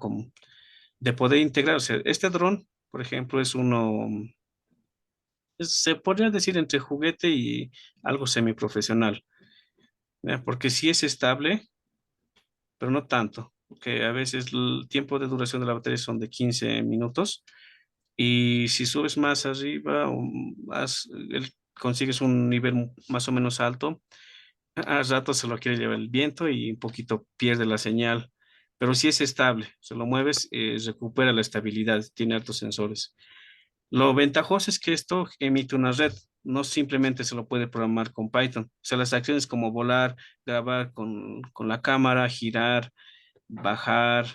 de poder integrar. O sea, este dron, por ejemplo, es uno, se podría decir entre juguete y algo semiprofesional, ¿ya? Porque sí es estable, pero no tanto, porque a veces el tiempo de duración de la batería son de 15 minutos y si subes más arriba o más, consigues un nivel más o menos alto, a rato se lo quiere llevar el viento y un poquito pierde la señal, pero sí es estable, se lo mueves, recupera la estabilidad, tiene altos sensores. Lo ventajoso es que esto emite una red, no simplemente se lo puede programar con Python. O sea, las acciones como volar, grabar con la cámara, girar, bajar,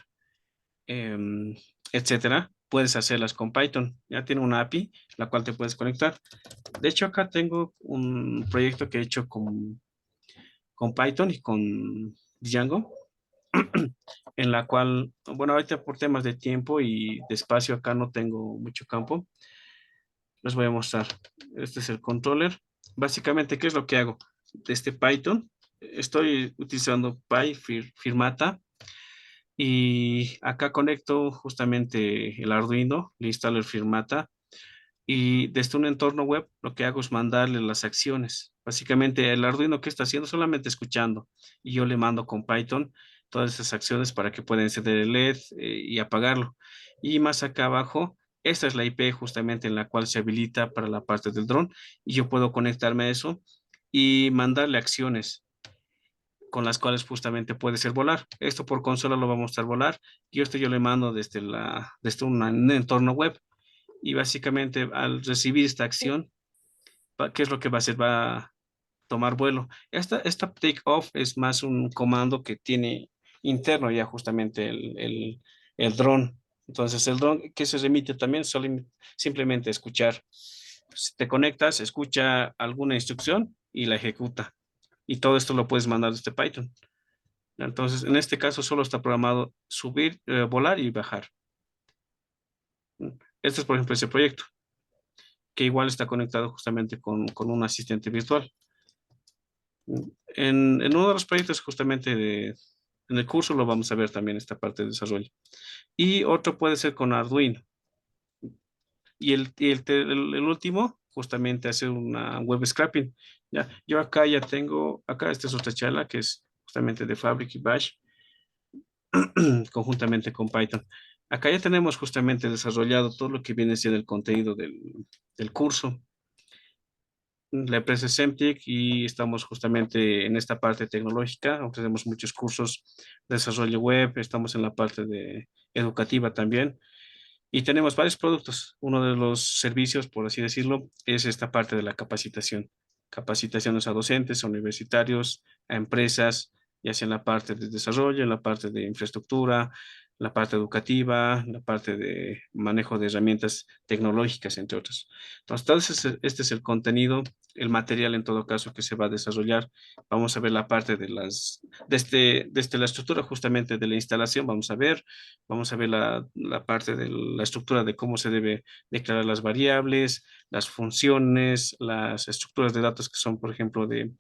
em, etcétera, puedes hacerlas con Python. Ya tiene una API, la cual te puedes conectar. De hecho, acá tengo un proyecto que he hecho con Python y con Django, en la cual, bueno, ahorita por temas de tiempo y de espacio acá no tengo mucho campo. Les voy a mostrar. Este es el controller. Básicamente, ¿qué es lo que hago? Desde Python, estoy utilizando Firmata y acá conecto justamente el Arduino, le instalo el Firmata y desde un entorno web lo que hago es mandarle las acciones. Básicamente el Arduino que está haciendo solamente escuchando y yo le mando con Python todas esas acciones para que pueda encender el LED y apagarlo. Y más acá abajo, esta es la IP justamente en la cual se habilita para la parte del dron y yo puedo conectarme a eso y mandarle acciones con las cuales justamente puede ser volar. Esto por consola lo va a mostrar volar y esto yo le mando desde un entorno web y básicamente al recibir esta acción, ¿qué es lo que va a hacer? Va a tomar vuelo. Esta take off es más un comando que tiene interno ya justamente el dron. Entonces el dron que se remite también simplemente escuchar. Si te conectas, escucha alguna instrucción y la ejecuta. Y todo esto lo puedes mandar desde Python. Entonces, en este caso solo está programado subir, volar y bajar. Este es, por ejemplo, ese proyecto, que igual está conectado justamente con un asistente virtual. En uno de los proyectos justamente en el curso lo vamos a ver también esta parte de desarrollo. Y otro puede ser con Arduino. Y el último, justamente hacer una web scraping. Ya, yo acá ya tengo, acá esta es otra charla que es justamente de Fabric y Bash, conjuntamente con Python. Acá ya tenemos justamente desarrollado todo lo que viene siendo el contenido del curso. La empresa es Semtech y estamos justamente en esta parte tecnológica. Ofrecemos muchos cursos de desarrollo web, estamos en la parte de educativa también y tenemos varios productos. Uno de los servicios, por así decirlo, es esta parte de la capacitación. Capacitaciones a docentes, a universitarios, a empresas, ya sea en la parte de desarrollo, en la parte de infraestructura, la parte educativa, la parte de manejo de herramientas tecnológicas, entre otras. Entonces, este es el contenido, el material en todo caso que se va a desarrollar. Vamos a ver la parte desde la estructura justamente de la instalación, vamos a ver la parte de la estructura de cómo se debe declarar las variables, las funciones, las estructuras de datos que son, por ejemplo, de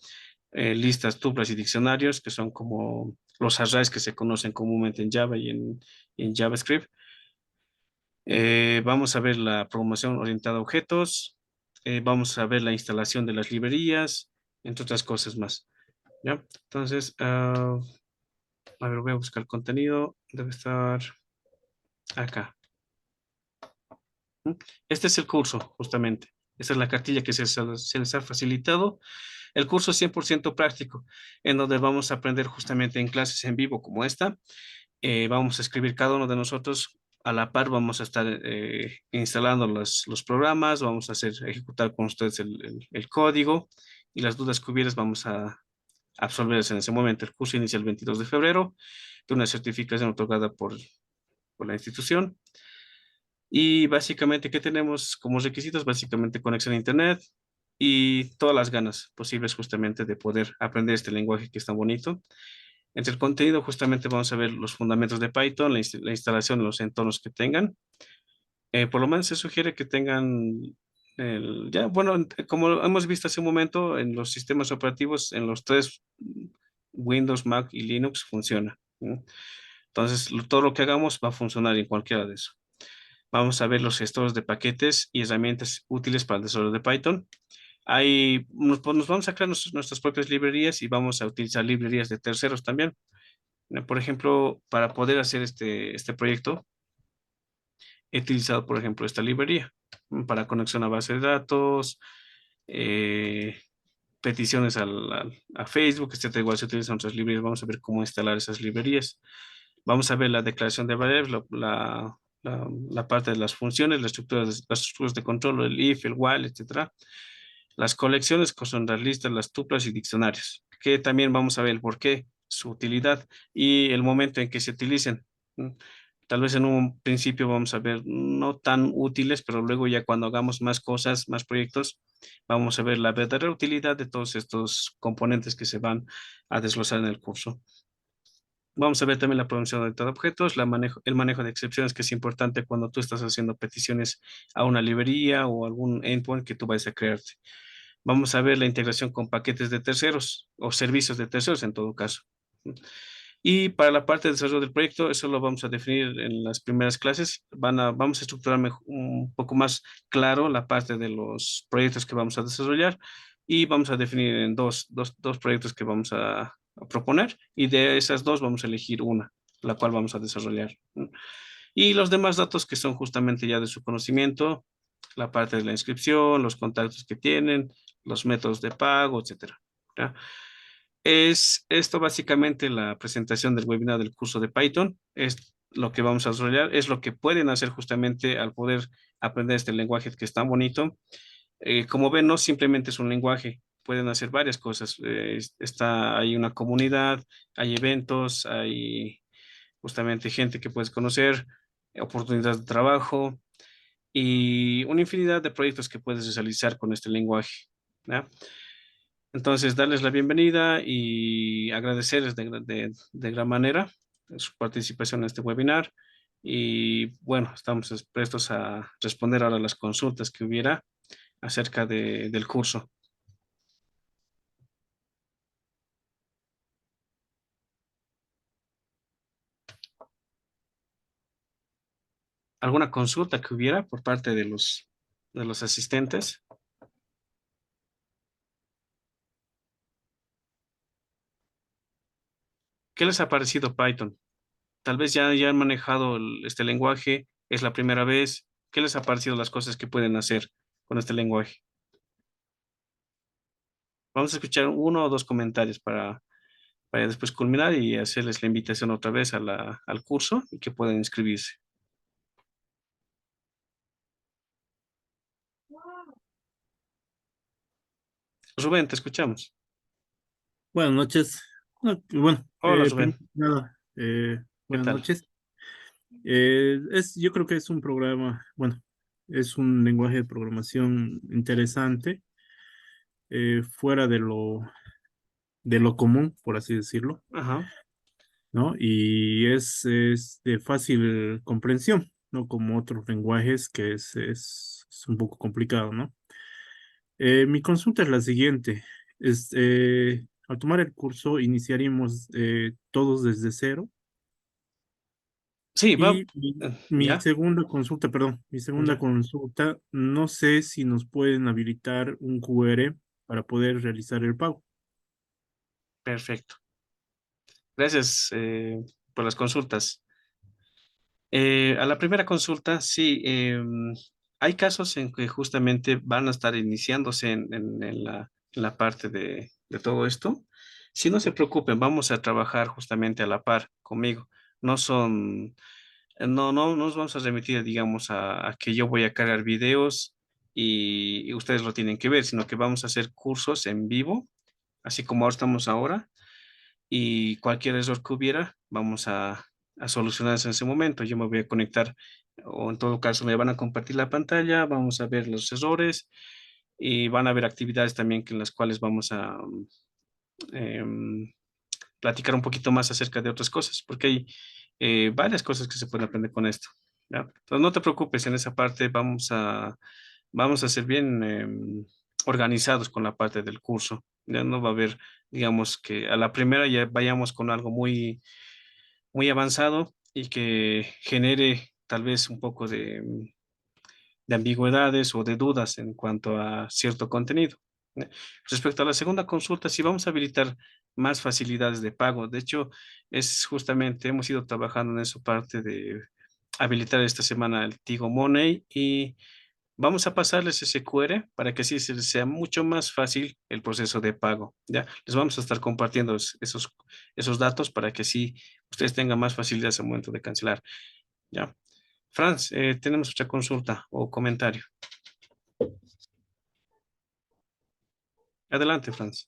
listas, tuplas y diccionarios, que son como los arrays que se conocen comúnmente en Java y en JavaScript. Vamos a ver la programación orientada a objetos, vamos a ver la instalación de las librerías, entre otras cosas más. ¿Ya? Entonces, a ver, voy a buscar el contenido, debe estar acá. ¿Mm? Este es el curso, justamente. Esta es la cartilla que se les ha facilitado. El curso es 100% práctico, en donde vamos a aprender justamente en clases en vivo como esta. Vamos a escribir cada uno de nosotros. A la par vamos a estar instalando los programas, vamos a ejecutar con ustedes el código y las dudas que hubieras vamos a absolverlas en ese momento. El curso inicia el 22 de febrero de una certificación otorgada por la institución. Y básicamente, ¿qué tenemos como requisitos? Básicamente conexión a Internet y todas las ganas posibles justamente de poder aprender este lenguaje que es tan bonito. Entre el contenido, justamente vamos a ver los fundamentos de Python, la instalación de los entornos que tengan. Por lo menos se sugiere que tengan ya, bueno, como hemos visto hace un momento, en los sistemas operativos, en los tres, Windows, Mac y Linux, funciona, ¿no? Entonces, todo lo que hagamos va a funcionar en cualquiera de esos. Vamos a ver los gestores de paquetes y herramientas útiles para el desarrollo de Python. Pues nos vamos a crear nuestras propias librerías y vamos a utilizar librerías de terceros también. Por ejemplo, para poder hacer este proyecto, he utilizado, por ejemplo, esta librería para conexión a base de datos, eh, peticiones a Facebook, etcétera. Igual se utilizan otras librerías. Vamos a ver cómo instalar esas librerías. Vamos a ver la declaración de variables, la parte de las funciones, las estructuras de control, el if, el while, etcétera. Las colecciones, que son las listas, las tuplas y diccionarios, que también vamos a ver el por qué, su utilidad y el momento en que se utilicen. ¿Mm? Tal vez en un principio vamos a ver no tan útiles, pero luego ya cuando hagamos más cosas, más proyectos, vamos a ver la verdadera utilidad de todos estos componentes que se van a desglosar en el curso. Vamos a ver también la prevención de objetos, el manejo de excepciones, que es importante cuando tú estás haciendo peticiones a una librería o algún endpoint que tú vayas a crearte. Vamos a ver la integración con paquetes de terceros o servicios de terceros en todo caso. Y para la parte de desarrollo del proyecto, eso lo vamos a definir en las primeras clases. Vamos a estructurar un poco más claro la parte de los proyectos que vamos a desarrollar y vamos a definir en dos proyectos que vamos a proponer y de esas dos vamos a elegir una, la cual vamos a desarrollar. Y los demás datos que son justamente ya de su conocimiento, la parte de la inscripción, los contactos que tienen, los métodos de pago, etcétera. ¿Ya? Es esto básicamente la presentación del webinar del curso de Python. Es lo que vamos a desarrollar, es lo que pueden hacer justamente al poder aprender este lenguaje que es tan bonito. Como ven, no simplemente es un lenguaje, pueden hacer varias cosas. Hay una comunidad, hay eventos, hay justamente gente que puedes conocer, oportunidades de trabajo y una infinidad de proyectos que puedes realizar con este lenguaje. ¿Ya? Entonces, darles la bienvenida y agradecerles de gran manera su participación en este webinar. Y bueno, estamos prestos a responder ahora las consultas que hubiera acerca del curso. ¿Alguna consulta que hubiera por parte de los asistentes? ¿Qué les ha parecido Python? Tal vez ya han manejado este lenguaje, es la primera vez. ¿Qué les ha parecido las cosas que pueden hacer con este lenguaje? Vamos a escuchar uno o dos comentarios para después culminar y hacerles la invitación otra vez al curso y que puedan inscribirse. Rubén, te escuchamos. Buenas noches. Bueno, Hola, primero Rubén. que nada, ¿Qué buenas tal? noches. Yo creo que es un programa, bueno, es un lenguaje de programación interesante, fuera de lo común, por así decirlo, Ajá. ¿no? Y es de fácil comprensión, no como otros lenguajes que es un poco complicado, ¿no? Mi consulta es la siguiente. Al tomar el curso, iniciaríamos todos desde cero. Sí, Y mi ya, segunda consulta, perdón, mi segunda ya, consulta, no sé si nos pueden habilitar un QR para poder realizar el pago. perfecto. Gracias por las consultas. A la primera consulta, sí, hay casos en que justamente van a estar iniciándose en la parte de todo esto. Si no se preocupen, vamos a trabajar justamente a la par conmigo. No nos vamos a remitir, digamos, a que yo voy a cargar videos y ustedes lo tienen que ver, sino que vamos a hacer cursos en vivo, así como ahora estamos ahora y cualquier error que hubiera, vamos a solucionarse en ese momento. Yo me voy a conectar o en todo caso me van a compartir la pantalla, vamos a ver los errores y van a haber actividades también en las cuales vamos a em, platicar un poquito más acerca de otras cosas, porque hay varias cosas que se pueden aprender con esto. ¿Ya? Entonces, no te preocupes, en esa parte vamos a ser bien organizados con la parte del curso. Ya no va a haber, digamos, que a la primera ya vayamos con algo muy avanzado y que genere tal vez un poco de ambigüedades o de dudas en cuanto a cierto contenido. ¿Eh? Respecto a la segunda consulta, sí vamos a habilitar más facilidades de pago. De hecho, es justamente, hemos ido trabajando en esa parte de habilitar esta semana el Tigo Money y vamos a pasarles ese QR para que así les sea mucho más fácil el proceso de pago. Ya les vamos a estar compartiendo esos datos para que así ustedes tengan más facilidades al momento de cancelar. Ya. Franz, tenemos otra consulta o comentario. Adelante, Franz.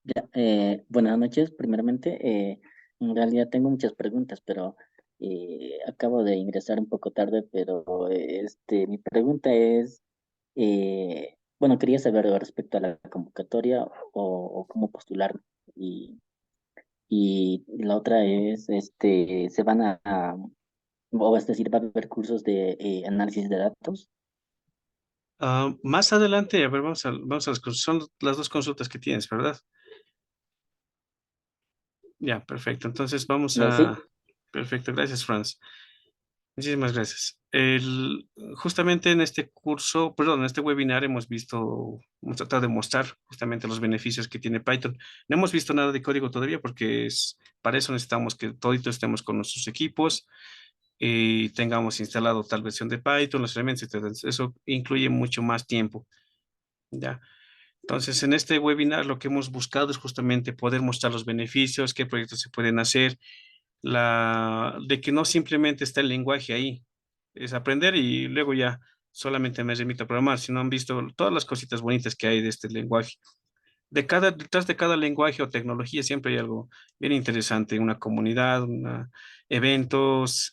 Ya, buenas noches, primeramente. En realidad tengo muchas preguntas, pero acabo de ingresar un poco tarde, pero mi pregunta es, bueno, quería saber respecto a la convocatoria o cómo postular. Y, y la otra es, ¿se van o es decir, va a haber cursos de análisis de datos? Más adelante, a ver, vamos a son las dos consultas que tienes, ¿verdad? Ya, perfecto. Entonces Sí. perfecto, gracias, Franz. Muchísimas gracias. Justamente en este curso, perdón, en este webinar hemos tratado de mostrar justamente los beneficios que tiene Python. No hemos visto nada de código todavía porque para eso necesitamos que todito estemos con nuestros equipos y tengamos instalado tal versión de Python, los elementos, etc. Eso incluye mucho más tiempo, ¿ya? Entonces, en este webinar lo que hemos buscado es justamente poder mostrar los beneficios, qué proyectos se pueden hacer, de que no simplemente está el lenguaje ahí, es aprender y luego ya solamente me remito a programar, sino han visto todas las cositas bonitas que hay de este lenguaje. Detrás de cada lenguaje o tecnología siempre hay algo bien interesante, una comunidad, eventos,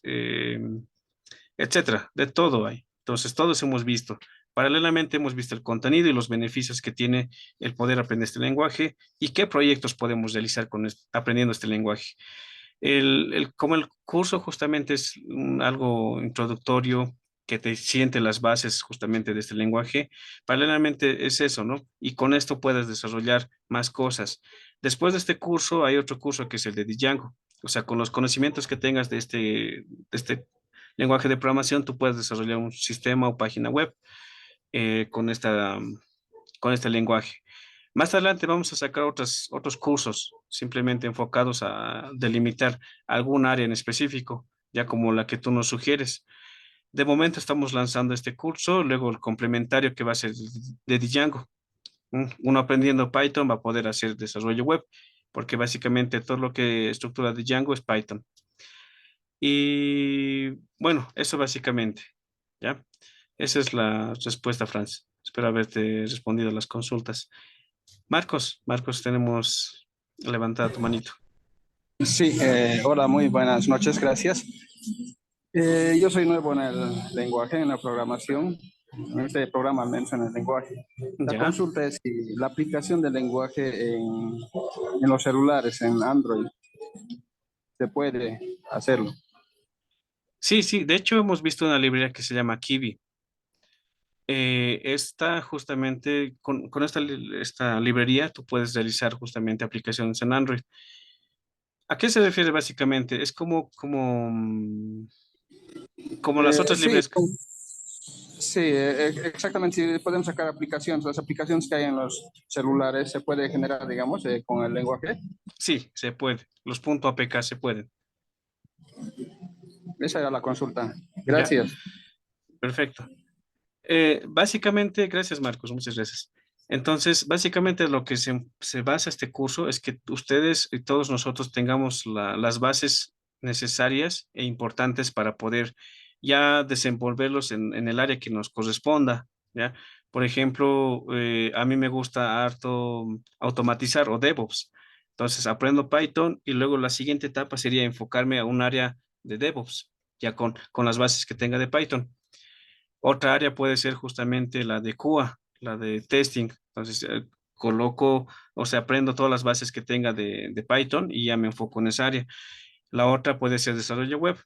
etcétera, de todo hay. Entonces, todos hemos visto. Paralelamente hemos visto el contenido y los beneficios que tiene el poder aprender este lenguaje y qué proyectos podemos realizar aprendiendo este lenguaje. Como el curso justamente es algo introductorio que te siente las bases justamente de este lenguaje, paralelamente es eso, ¿no? Y con esto puedes desarrollar más cosas. Después de este curso hay otro curso que es el de Django. O sea, con los conocimientos que tengas de este lenguaje de programación, tú puedes desarrollar un sistema o página web con con este lenguaje. Más adelante vamos a sacar otros cursos simplemente enfocados a delimitar algún área en específico, ya como la que tú nos sugieres. De momento estamos lanzando este curso, luego el complementario que va a ser de Django. Uno aprendiendo Python va a poder hacer desarrollo web, porque básicamente todo lo que estructura Django es Python. Y bueno, eso básicamente, ¿ya? Esa es la respuesta, Franz. Espero haberte respondido a las consultas. Marcos, tenemos levantada tu manito. Sí, hola, muy buenas noches, gracias. Yo soy nuevo en el lenguaje, en la programación. En este programa menciona el lenguaje. La ¿Ya? consulta es si la aplicación del lenguaje en los celulares, en Android, se puede hacerlo. Sí, sí, de hecho hemos visto una librería que se llama Kiwi. Esta justamente, con esta librería, tú puedes realizar justamente aplicaciones en Android. ¿A qué se refiere básicamente? Es como las otras Sí, librerías. sí, exactamente. Si podemos sacar aplicaciones, las aplicaciones que hay en los celulares se puede generar, digamos, con el lenguaje. Sí, se puede. Los .apk se pueden. Esa era la consulta. Ya, Gracias. perfecto. Básicamente, gracias Marcos, muchas gracias. Entonces, básicamente lo que se basa este curso es que ustedes y todos nosotros tengamos las bases necesarias e importantes para poder ya desenvolverlos en el área que nos corresponda, ¿ya? Por ejemplo, a mí me gusta harto automatizar o DevOps. Entonces, aprendo Python y luego la siguiente etapa sería enfocarme a un área de DevOps, ya con las bases que tenga de Python. Otra área puede ser justamente la de QA, la de testing. Entonces, coloco, o sea, aprendo todas las bases que tenga de Python y ya me enfoco en esa área. La otra puede ser desarrollo web.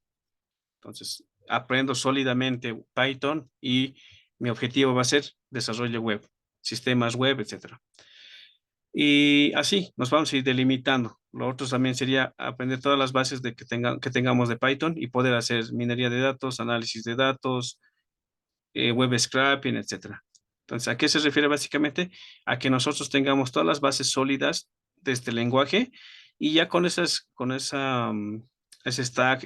Entonces, aprendo sólidamente Python y mi objetivo va a ser desarrollo web, sistemas web, etcétera. Y así nos vamos a ir delimitando. Lo otro también sería aprender todas las bases que tengamos de Python y poder hacer minería de datos, análisis de datos, web scraping, etcétera. Entonces, ¿a qué se refiere básicamente? A que nosotros tengamos todas las bases sólidas de este lenguaje y ya con ese stack,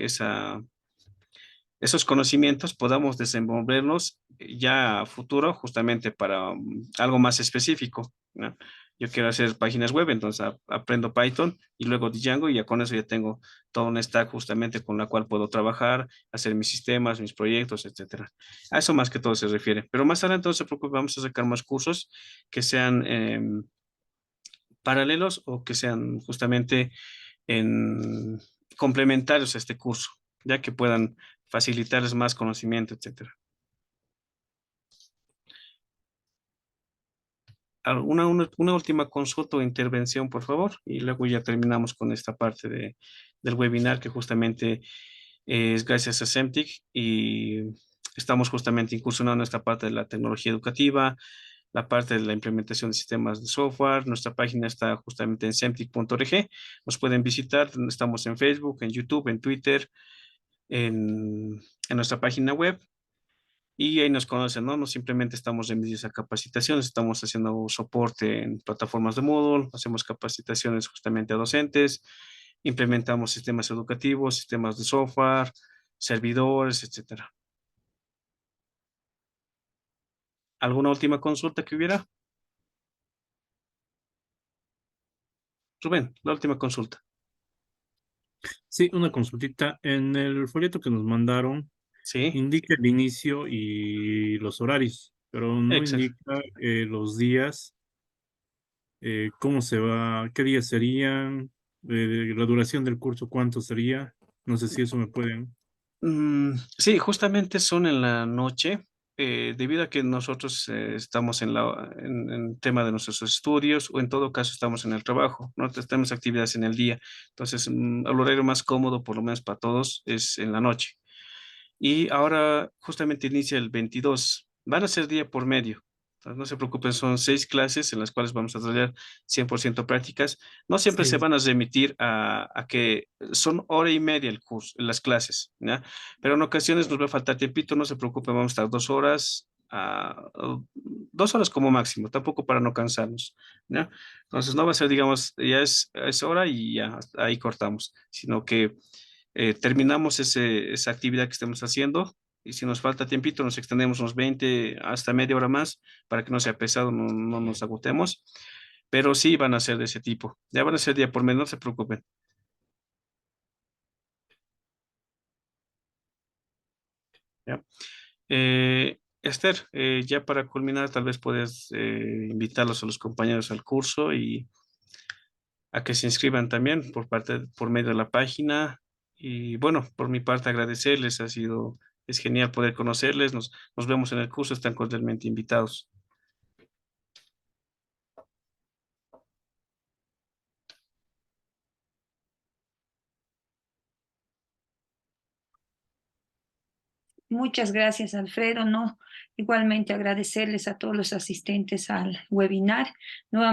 esos conocimientos podamos desenvolvernos ya a futuro justamente para algo más específico, ¿no? Yo quiero hacer páginas web, entonces aprendo Python y luego Django y ya con eso ya tengo todo un stack justamente con la cual puedo trabajar, hacer mis sistemas, mis proyectos, etcétera. A eso más que todo se refiere. Pero más adelante no se preocupe, vamos a sacar más cursos que sean paralelos o que sean justamente en complementarios a este curso, ya que puedan facilitarles más conocimiento, etcétera. Una última consulta o intervención, por favor, y luego ya terminamos con esta parte del webinar que justamente es gracias a Semtic y estamos justamente incursionando en esta parte de la tecnología educativa, la parte de la implementación de sistemas de software. Nuestra página está justamente en semtic.org. Nos pueden visitar, estamos en Facebook, en YouTube, en Twitter, en nuestra página web. Y ahí nos conocen, ¿no? No simplemente estamos remitidos a capacitaciones, estamos haciendo soporte en plataformas de Moodle, hacemos capacitaciones justamente a docentes, implementamos sistemas educativos, sistemas de software, servidores, etcétera. ¿Alguna última consulta que hubiera? Rubén, la última consulta. Sí, una consultita. En el folleto que nos mandaron, Sí, indica el inicio y los horarios, pero no exacto. indica los días, cómo se va, qué días serían, la duración del curso, cuánto sería. No sé si eso me pueden. Sí, justamente son en la noche, debido a que nosotros estamos en tema de nuestros estudios o en todo caso estamos en el trabajo, no tenemos actividades en el día. Entonces, el horario más cómodo, por lo menos para todos, es en la noche. Y ahora justamente inicia el 22. Van a ser día por medio. Entonces, no se preocupen, son 6 clases en las cuales vamos a desarrollar 100% prácticas. No siempre se Sí, van a remitir a que son hora y media el curso, las clases, ¿ya? Pero en ocasiones nos va a faltar tiempito, no se preocupen, vamos a estar 2 horas, 2 horas como máximo, tampoco para no cansarnos, ¿ya? Entonces no va a ser, digamos, ya es hora y ya, hasta ahí cortamos, sino que terminamos esa actividad que estamos haciendo y si nos falta tiempito nos extendemos unos 20 hasta media hora más para que no sea pesado, no nos agotemos, pero sí van a ser de ese tipo. Ya van a ser día por medio, no se preocupen. ¿Ya? Esther, ya para culminar, tal vez puedes invitarlos a los compañeros al curso y a que se inscriban también por medio de la página. Y bueno, por mi parte agradecerles, es genial poder conocerles, nos vemos en el curso, están cordialmente invitados. Muchas gracias, Alfredo. No, igualmente agradecerles a todos los asistentes al webinar. Nuevamente,